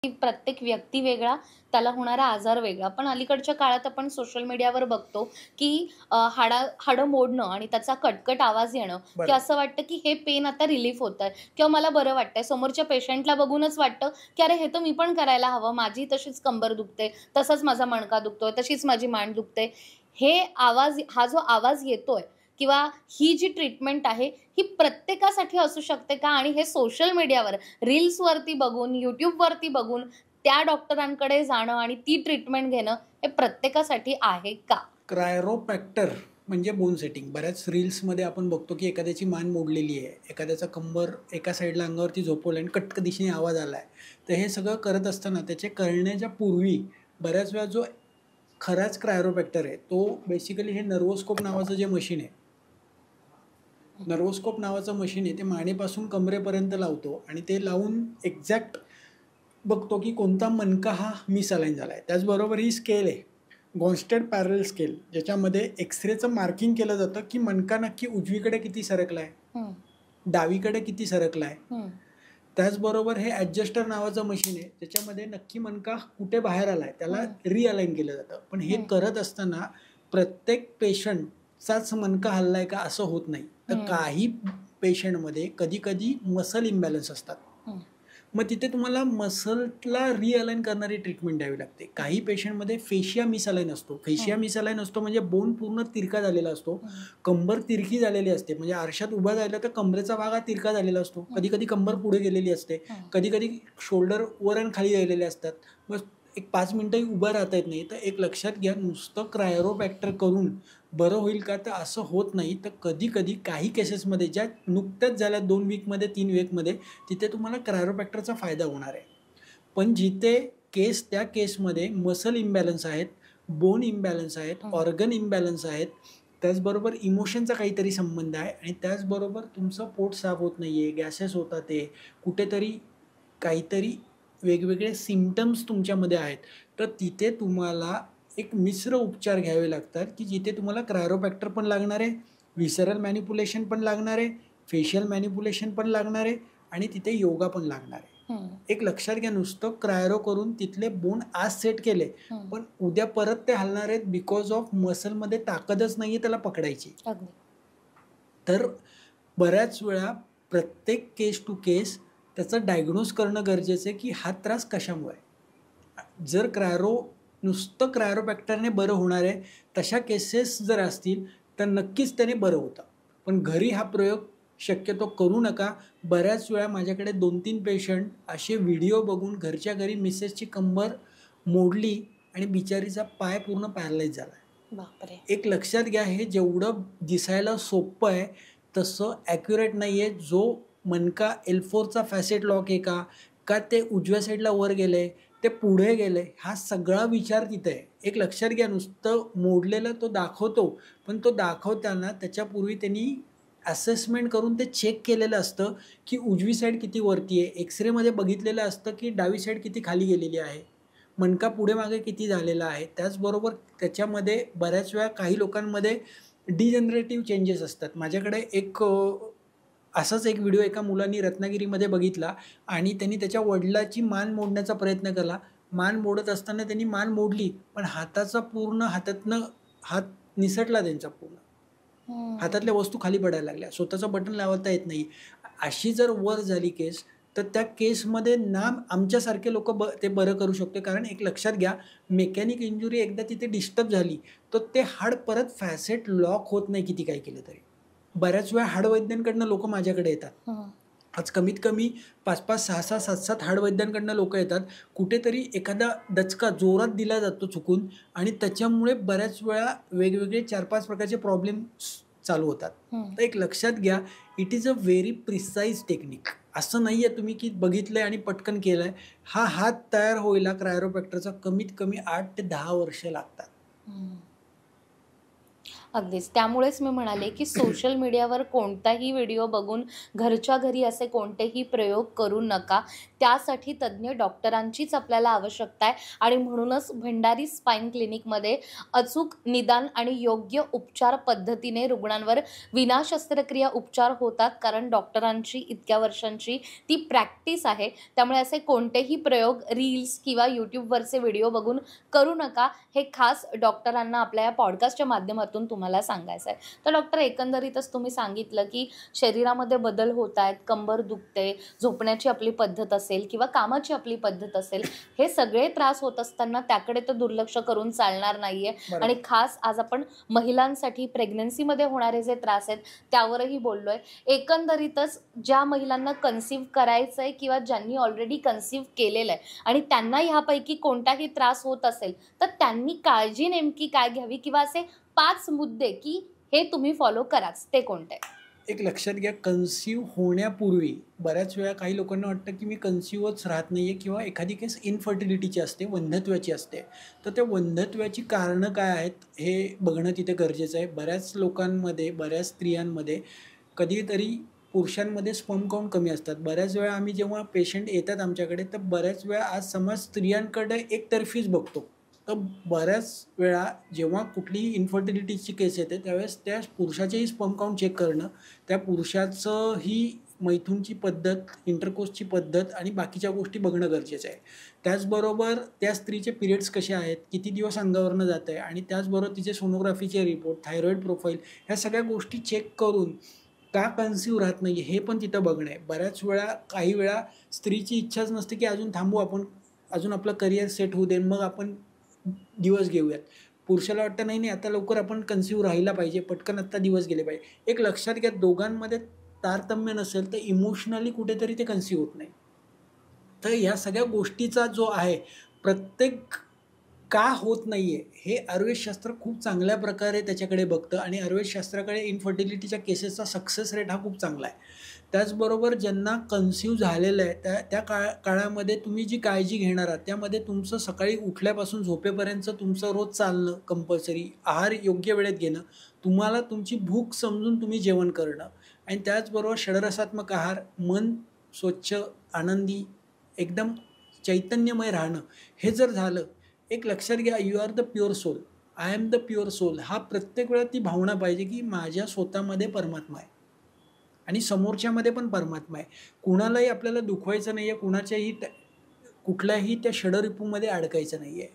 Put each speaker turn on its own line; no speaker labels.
की प्रत्येक व्यक्ती वेगळा, त्याला होणारा आजार वेगळा. पण अलीकडच्या काळात आपण सोशल मीडियावर बघतो, की हाडं मोडणं आणि त्याचा कटकट आवाज येणं, की
बरोबर.
असं वाटतं, की हे पेन आता रिलीफ होतंय किंवा मला बरं वाटतंय. समोरच्या पेशंटला बघूनच वाटतं, की अरे हे तर मी पण करायला हवं. माझी तशीच कंबर दुखते, तसाच माझा मणका दुखतोय, तशीच माझी मान दुखते. हा जो आवाज येतोय किंवा ही जी ट्रीटमेंट आहे, ही प्रत्येकासाठी असू शकते का? आणि हे सोशल मीडियावर रील्सवरती बघून, YouTubeवरती बघून त्या डॉक्टरांकडे जाणं आणि ती ट्रीटमेंट घेणं हे प्रत्येकासाठी आहे का?
क्रायरोप्रॅक्टर म्हणजे बोन सेटिंग. बऱ्याच रील्समध्ये आपण बघतो, की एखाद्याची मान मोडलेली आहे, एखाद्याचा कंबर एका साईडला अंगावरती झोपवलं आणि कटक दिशेने आवाज आला आहे. तर हे सगळं करत असताना त्याचे करण्याच्या पूर्वी बऱ्याच वेळा जो खराच क्रायरोप्रॅक्टर आहे, तो बेसिकली हे नर्व्होस्कोप नावाचं जे मशीन आहे, नर्व्होस्कोप नावाचं मशीन आहे, ते मानेपासून कमरेपर्यंत लावतो आणि ते लावून एक्झॅक्ट बघतो, की कोणता मणका हा मिसअलाइन झाला आहे. त्याचबरोबर ही स्केल आहे, गॉन्स्टेड पॅरलल स्केल, ज्याच्यामध्ये एक्स-रेचं मार्किंग केलं जातं, की मणका नक्की उजवीकडे किती सरकला आहे,
हं,
डावीकडे किती सरकला आहे.
हं,
त्याचबरोबर हे ॲडजस्टर नावाचं मशीन आहे, त्याच्यामध्ये नक्की मणका कुठे बाहेर आला आहे, त्याला
हं,
रिअलाइन केलं जातं. पण हे
हं,
करत असताना प्रत्येक पेशंटचाच मणका हलला आहे का असं होत नाही. तर
हं,
काही पेशंटमध्ये कधी-कधी मसल इम्बॅलन्स असतात.
हं,
मग तिथे तुम्हाला मसलला रिअलाइन करणारी ट्रीटमेंट द्यावी लागते. काही पेशंटमध्ये फेशिया मिसअलाइन असतो. फेशिया
हं,
मिसअलाइन असतो म्हणजे बोन पूर्ण तिरका झालेला असतो.
हं,
कंबर तिरकी झालेली असते. म्हणजे आरशात उभा राहिलं तर कमरेचा भाग हा तिरका झालेला असतो.
हं,
कधी-कधी कंबर पुढे गेलेली असते.
हं,
कधी-कधी शोल्डर वर आणि खाली गेलेले असतात. मग एक 5 मिनिटंही उभं राहता येत नाही. तर एक लक्षात घ्या, नुसतं क्रायोप्रॅक्टर करून बरं होईल का? तर असं होत नाही. तर कधी-कधी काही केसेसमध्ये ज्या नुकत्याच झाल्या 2 वीकमध्ये, 3 वीकमध्ये, तिथे तुम्हाला क्रायोप्रॅक्टरचा फायदा होणार आहे. पण जिथे त्या केसमध्ये मसल इम्बॅलन्स आहेत, बोन इम्बॅलन्स आहेत,
हं.
ऑर्गन इम्बॅलन्स आहेत, त्याचबरोबर इमोशनचा काहीतरी संबंध आहे आणि त्याचबरोबर तुमचं पोट साफ होत नाहीये, गॅसेस होतात आहे, कुठेतरी काहीतरी वेगवेगळे सिम्प्टम्स तुमच्यामध्ये आहेत. तर तिथे तुम्हाला एक मिश्र उपचार घ्यावे लागतात, की जिथे तुम्हाला क्रायोप्रॅक्टर पण लागणार आहे, व्हिसरल मॅनिप्युलेशन पण लागणार आहे, फेशियल मॅनिप्युलेशन पण लागणार आहे आणि तिथे योगा पण लागणार आहे.
हं,
एक लक्षात घ्या, नुसतं क्रायो करून तिथले बोन आज सेट केले,
हं.
पण उद्या परत ते हलणार आहेत बिकॉज ऑफ मसलमध्ये ताकदच नाहीये त्याला पकडायची.
अगदी.
तर बऱ्याच वेळा प्रत्येक केस टू केस त्याचं डायग्नोज करणं गरजेचं आहे, की हा त्रास कशामुळे आहे. जर नुसतं क्रायोप्रॅक्टरने बरं होणार आहे, तशा केसेस जर असतील, तर नक्कीच त्याने बरं होतं. पण घरी हा प्रयोग शक्यतो करू नका. बऱ्याच वेळा माझ्याकडे 2-3 पेशंट असे व्हिडिओ बघून घरच्या घरी मिसेसची कंबर मोडली आणि बिचारीचा पाय पूर्ण पॅरलाईज झाला.
बापरे!
एक लक्षात घ्या, हे जेवढं दिसायला सोपं आहे, तसं ॲक्युरेट नाही आहे. जो मणका L4चा फॅसेट लॉक आहे का? का ते उजव्या साईडला वर गेलंय, ते पुढे गेलंय, हा सगळा विचार तिथे आहे. एक लक्षात घ्या, नुसतं मोडलेलं तो दाखवतो, पण तो दाखवताना त्याच्यापूर्वी त्यांनी असेसमेंट करून ते चेक केलेलं असतं, की उजवी साईड किती वरती आहे. एक्स-रेमध्ये बघितलेलं असतं, की डावी साईड किती खाली गेलेली आहे. मणका पुढे-मागे किती झालेला आहे. त्याचबरोबर त्याच्यामध्ये बऱ्याच वेळा काही लोकांमध्ये डिजनरेटिव्ह चेंजेस असतात. माझ्याकडे असाच एक व्हिडिओ एका मुलानी रत्नागिरीमध्ये बघितला आणि त्यांनी त्याच्या वडिलांची मान मोडण्याचा प्रयत्न केला. मान मोडत असताना त्यांनी मान मोडली, पण हातातनं हात निसटला त्यांचा पूर्ण.
हं.
हातातल्या वस्तू खाली पडायला लागल्या. स्वतःचं बटन लावता येत नाही. अशी जर वर झाली केस, तर त्या केसमध्ये ना आमच्यासारखे लोकं ते बरं करू शकतो. कारण एक लक्षात घ्या, मेकॅनिक इंजुरी एकदा तिथे डिस्टर्ब झाली, तर ते हाड परत फॅसेट लॉक होत नाही किती काही केलं तरी. बऱ्याच वेळा हाडवैद्यांकडनं लोकं माझ्याकडे येतात.
हं.
आज कमीत कमी 5-5, 6-6, 7-7 हाडवैद्यांकडनं लोकं येतात. कुठेतरी एखादा दचका जोरात दिला जातो चुकून आणि त्याच्यामुळे बऱ्याच वेळा वेगवेगळे 4-5 प्रकारचे प्रॉब्लेम्स चालू होतात.
हं.
तर एक लक्षात घ्या, it is a very precise technique. असं नाहीये तुम्ही की बघितलंय आणि पटकन केलंय. हा हात तयार व्हायला क्रायोप्रॅक्टरचा कमीत कमी 8 ते 10 वर्ष लागतात.
हं. अगदीच. त्यामुळेच मी म्हणाले, की सोशल मीडियावर कोणताही व्हिडिओ बघून घरच्या घरी असे कोणतेही प्रयोग करू नका. त्यासाठी तज्ञ डॉक्टरांचीच आपल्याला आवश्यकता आहे आणि म्हणूनच भंडारी स्पाईन क्लिनिकमध्ये अचूक निदान आणि योग्य उपचार पद्धतीने रुग्णांवर विना शस्त्रक्रिया उपचार होतात. कारण डॉक्टरांची इतक्या वर्षांची ती प्रॅक्टिस आहे. त्यामुळे असे कोणतेही प्रयोग रील्स किंवा YouTubeवरचे व्हिडिओ बघून करू नका. हे खास डॉक्टरांना आपल्या या पॉडकास्टच्या माध्यमातून तुम्हाला सांगायचं आहे. तर डॉक्टर, एकंदरीतच तुम्ही सांगितलं, की शरीरामध्ये बदल होत आहेत, कंबर दुखते, झोपण्याची आपली पद्धत असेल किंवा कामाची आपली पद्धत असेल, हे सगळे त्रास होत असताना त्याकडे तर दुर्लक्ष करून चालणार नाहीये.
बरोबर.
आणि खास आज आपण महिलांसाठी प्रेग्नन्सीमध्ये होणारे जे त्रास आहेत त्यावरही बोललोय. एकंदरीतच ज्या महिलांना कन्सीव्ह करायचंय किंवा ज्यांनी ऑलरेडी कन्सीव्ह केलेलं आहे आणि त्यांना ह्यापैकी कोणताही त्रास होत असेल, तर त्यांनी काळजी नेमकी काय घ्यावी किंवा असे 5 मुद्दे की हे तुम्ही फॉलो कराच, ते कोणते?
एक लक्षात घ्या, कन्सीव्ह होण्यापूर्वी बऱ्याच वेळा काही लोकांना वाटतं की मी कन्सीव्हच राहत नाही आहे किंवा एखादी केस इनफर्टिलिटीची असते, वंध्यत्वाची असते. तर त्या वंध्यत्वाची कारणं काय आहेत हे बघणं तिथे गरजेचं आहे. बऱ्याच लोकांमध्ये, बऱ्याच स्त्रियांमध्ये कधीतरी पुरुषांमध्ये स्पर्म काउंट कमी असतात. बऱ्याच वेळा आम्ही जेव्हा पेशंट येतात आमच्याकडे, तर बऱ्याच वेळा आज समाज स्त्रियांकडे एकतर्फीच बघतो. तर बऱ्याच वेळा जेव्हा कुठलीही इन्फर्टिलिटीची केस येते त्यावेळेस त्या पुरुषाचेही स्पर्म काउंट चेक करणं, त्या पुरुषाचंही मैथुनची पद्धत, इंटरकोर्सची पद्धत आणि बाकीच्या गोष्टी बघणं गरजेचं आहे. त्याचबरोबर त्या स्त्रीचे पिरियड्स कसे आहेत, किती दिवस अंगावरनं जात आहे आणि त्याचबरोबर तिचे सोनोग्राफीचे रिपोर्ट, थायरॉईड प्रोफाईल, ह्या सगळ्या गोष्टी चेक करून का कन्सीव्ह राहत नाही हे पण तिथं बघणं आहे. बऱ्याच वेळा, काही वेळा स्त्रीची इच्छाच नसते की अजून थांबू आपण, अजून आपलं करिअर सेट होऊ दे, मग आपण दिवस घेऊयात. पुरुषाला वाटतं नाही नाही, आता लवकर आपण कन्सीव्ह राहिला पाहिजे, पटकन आत्ता दिवस गेले पाहिजे. एक लक्षात घ्या, दोघांमध्ये तारतम्य नसेल तर इमोशनली कुठेतरी ते कन्सीव्ह होत नाही. तर ह्या सगळ्या गोष्टीचा जो आहे, प्रत्येक का होत नाही आहे हे आयुर्वेदशास्त्र खूप चांगल्या प्रकारे त्याच्याकडे बघतं आणि आयुर्वेदशास्त्राकडे इन्फर्टिलिटीच्या केसेसचा सक्सेस रेट हा खूप चांगला आहे. त्याचबरोबर ज्यांना कन्सीव्ह झालेलं आहे त्या काळामध्ये तुम्ही जी काळजी घेणार आहात त्यामध्ये तुमचं सकाळी उठल्यापासून झोपेपर्यंत तुमचं रोज चालणं कंपल्सरी, आहार योग्य वेळेत घेणं, तुम्हाला तुमची भूक समजून तुम्ही जेवण करणं आणि त्याचबरोबर षडरसात्मक आहार, मन स्वच्छ, आनंदी, एकदम चैतन्यमय राहणं, हे जर झालं, एक लक्षात घ्या, you are the pure soul, I am the pure soul, हा प्रत्येक वेळा ती भावना पाहिजे की माझ्या स्वतःमध्ये परमात्मा आहे आणि समोरच्यामध्ये पण परमात्मा आहे. कुणालाही आपल्याला दुखवायचं नाही आहे, कुणाच्याही कुठल्याही त्या षडरिपूमध्ये अडकायचं नाही आहे.